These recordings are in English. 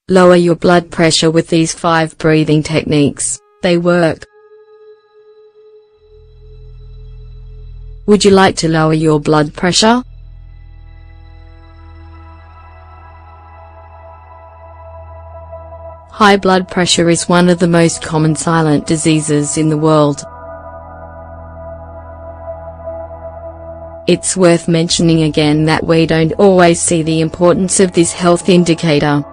Lower your blood pressure with these 5 breathing techniques. They work. Would you like to lower your blood pressure? High blood pressure is one of the most common silent diseases in the world. It's worth mentioning again that we don't always see the importance of this health indicator.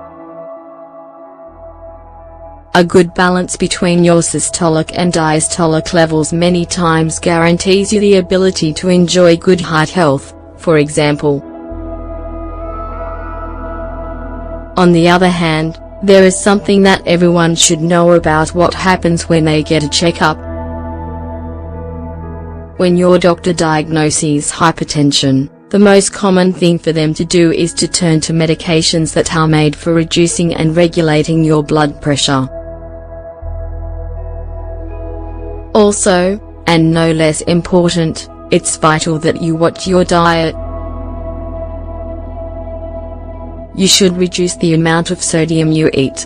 A good balance between your systolic and diastolic levels many times guarantees you the ability to enjoy good heart health, for example. On the other hand, there is something that everyone should know about what happens when they get a checkup. When your doctor diagnoses hypertension, the most common thing for them to do is to turn to medications that are made for reducing and regulating your blood pressure. Also, and no less important, it's vital that you watch your diet. You should reduce the amount of sodium you eat.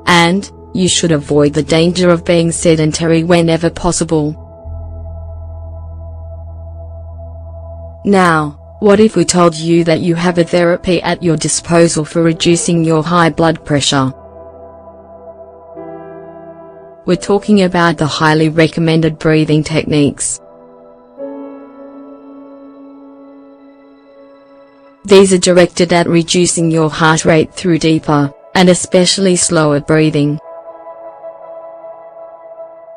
And, you should avoid the danger of being sedentary whenever possible. Now, what if we told you that you have a therapy at your disposal for reducing your high blood pressure? We're talking about the highly recommended breathing techniques. These are directed at reducing your heart rate through deeper, and especially slower breathing.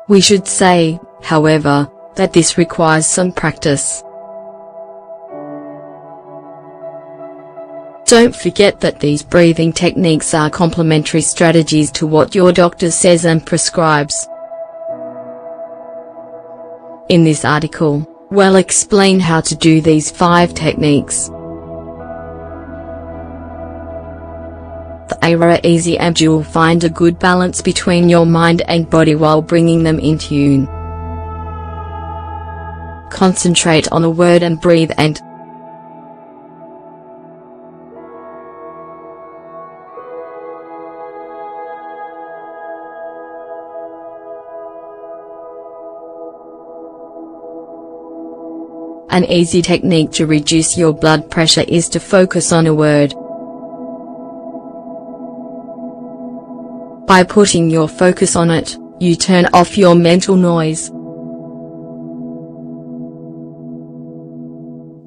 We should say, however, that this requires some practice. Don't forget that these breathing techniques are complementary strategies to what your doctor says and prescribes. In this article, we'll explain how to do these 5 techniques. They are easy and you'll find a good balance between your mind and body while bringing them in tune. Concentrate on a word and breathe and An easy technique to reduce your blood pressure is to focus on a word. By putting your focus on it, you turn off your mental noise.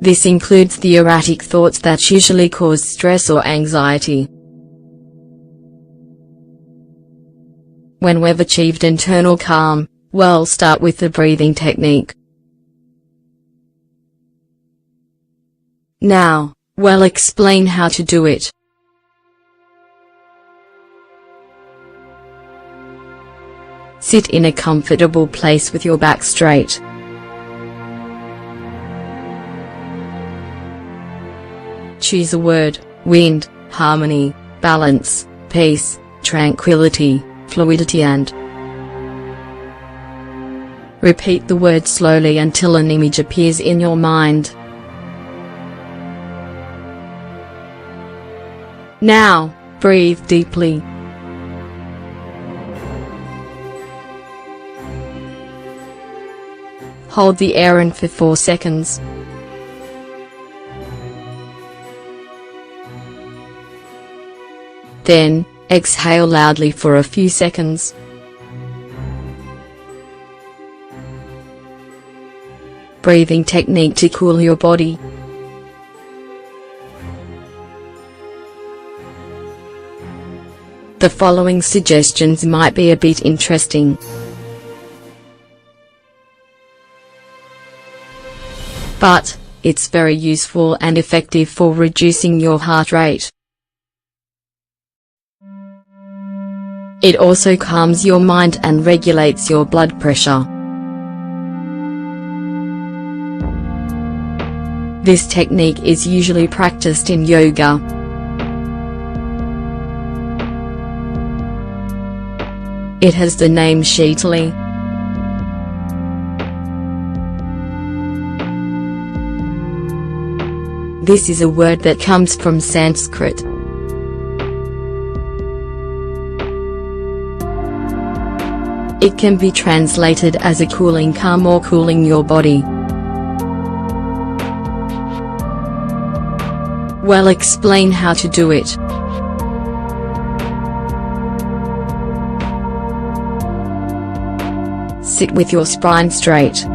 This includes the erratic thoughts that usually cause stress or anxiety. When we've achieved internal calm, we'll start with the breathing technique. Now, we'll explain how to do it. Sit in a comfortable place with your back straight. Choose a word: wind, harmony, balance, peace, tranquility, fluidity and repeat the word slowly until an image appears in your mind. Now, breathe deeply. Hold the air in for 4 seconds. Then, exhale loudly for a few seconds. Breathing technique to cool your body. The following suggestions might be a bit interesting. But, it's very useful and effective for reducing your heart rate. It also calms your mind and regulates your blood pressure. This technique is usually practiced in yoga. It has the name Shitali. This is a word that comes from Sanskrit. It can be translated as a cooling calm or cooling your body. Well, explain how to do it. Sit with your spine straight.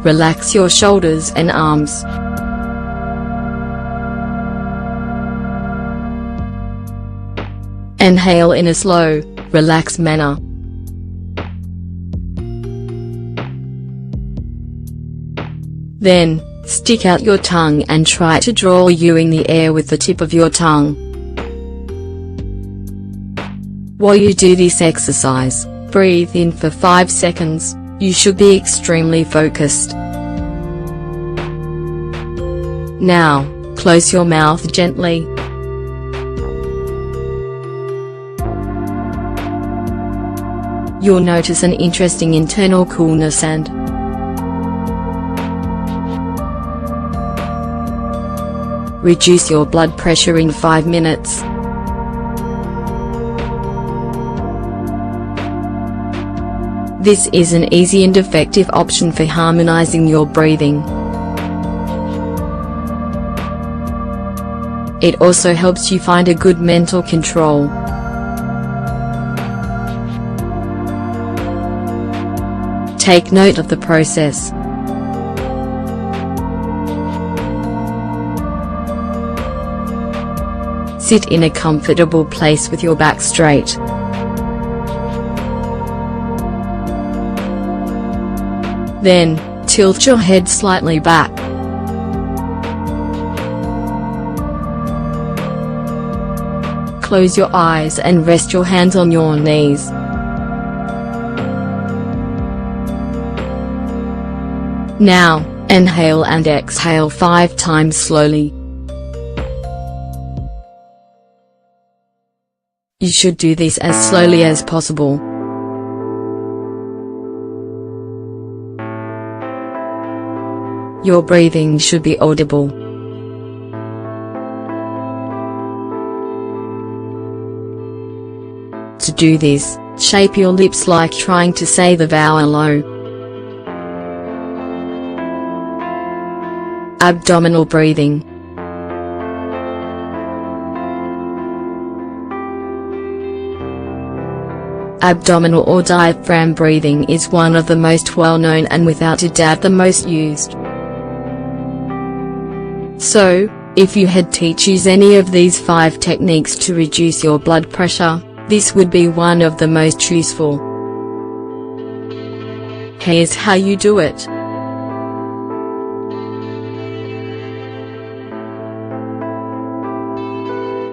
Relax your shoulders and arms. Inhale in a slow, relaxed manner. Then, stick out your tongue and try to draw you in the air with the tip of your tongue. While you do this exercise, breathe in for 5 seconds. You should be extremely focused. Now, close your mouth gently. You'll notice an interesting internal coolness and reduce your blood pressure in 5 minutes. This is an easy and effective option for harmonizing your breathing. It also helps you find a good mental control. Take note of the process. Sit in a comfortable place with your back straight. Then, tilt your head slightly back. Close your eyes and rest your hands on your knees. Now, inhale and exhale 5 times slowly. You should do this as slowly as possible. Your breathing should be audible. To do this, shape your lips like trying to say the vowel LO. Abdominal breathing. Abdominal or diaphragm breathing is one of the most well-known and without a doubt the most used. So, if you had to choose any of these 5 techniques to reduce your blood pressure, this would be one of the most useful. Here's how you do it.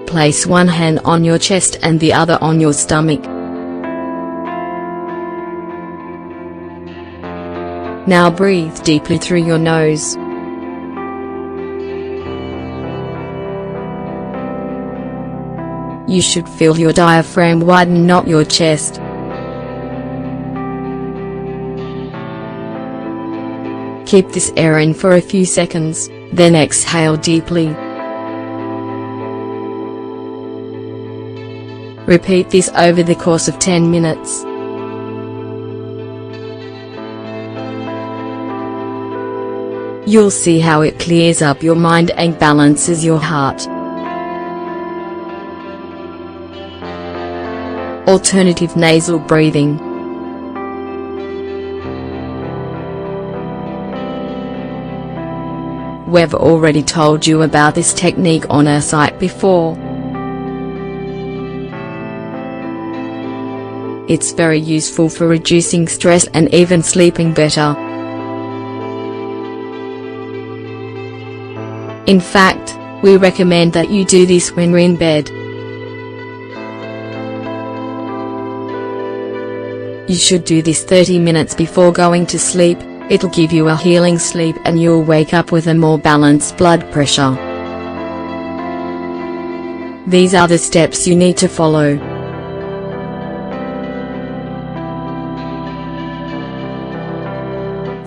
Place one hand on your chest and the other on your stomach. Now breathe deeply through your nose. You should feel your diaphragm widen, not your chest. Keep this air in for a few seconds, then exhale deeply. Repeat this over the course of 10 minutes. You'll see how it clears up your mind and balances your heart. Alternative nasal breathing. We've already told you about this technique on our site before. It's very useful for reducing stress and even sleeping better. In fact, we recommend that you do this when you're in bed. You should do this 30 minutes before going to sleep. It'll give you a healing sleep and you'll wake up with a more balanced blood pressure. These are the steps you need to follow.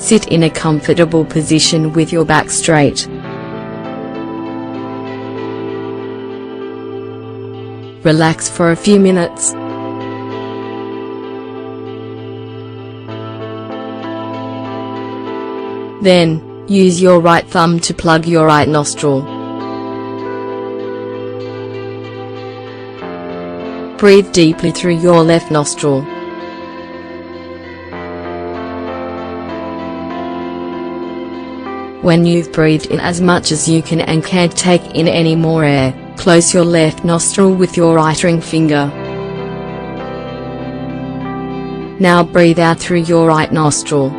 Sit in a comfortable position with your back straight. Relax for a few minutes. Then, use your right thumb to plug your right nostril. Breathe deeply through your left nostril. When you've breathed in as much as you can and can't take in any more air, close your left nostril with your right ring finger. Now breathe out through your right nostril.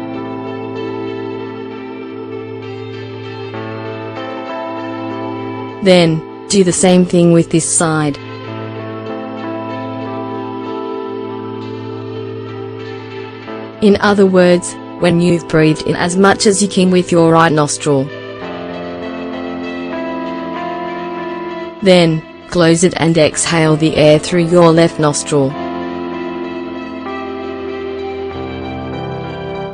Then, do the same thing with this side. In other words, when you've breathed in as much as you can with your right nostril, then, close it and exhale the air through your left nostril.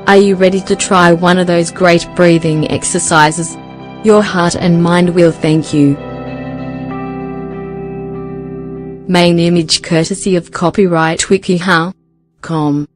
Are you ready to try one of those great breathing exercises? Your heart and mind will thank you. Main image courtesy of copyright wikihow.com.